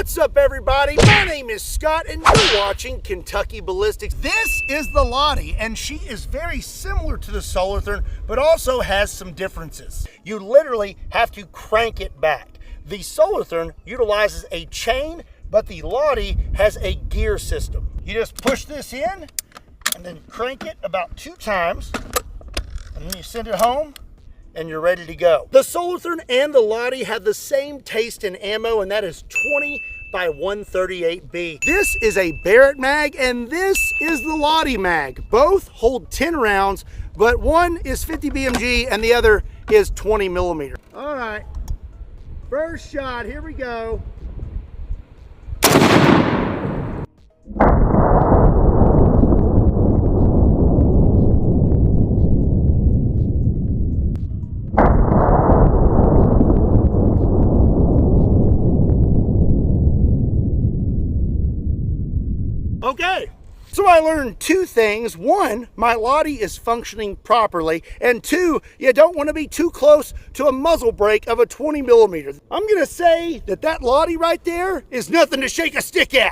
What's up, everybody? My name is Scott, and you're watching Kentucky Ballistics. This is the Lahti, and she is very similar to the Solarthern, but also has some differences. You literally have to crank it back. The Solarthern utilizes a chain, but the Lahti has a gear system. You just push this in, and then crank it about 2 times, and then you send it home, and you're ready to go. The Solarthern and the Lahti have the same taste in ammo, and that is 20 by 138B. This is a Barrett mag, and this is the Lahti mag. Both hold 10 rounds, but one is 50 BMG and the other is 20 millimeter. All right, first shot, here we go. Okay, so I learned 2 things. 1, my Lahti is functioning properly, and 2, you don't want to be too close to a muzzle brake of a 20 millimeter. I'm gonna say that Lahti right there is nothing to shake a stick at.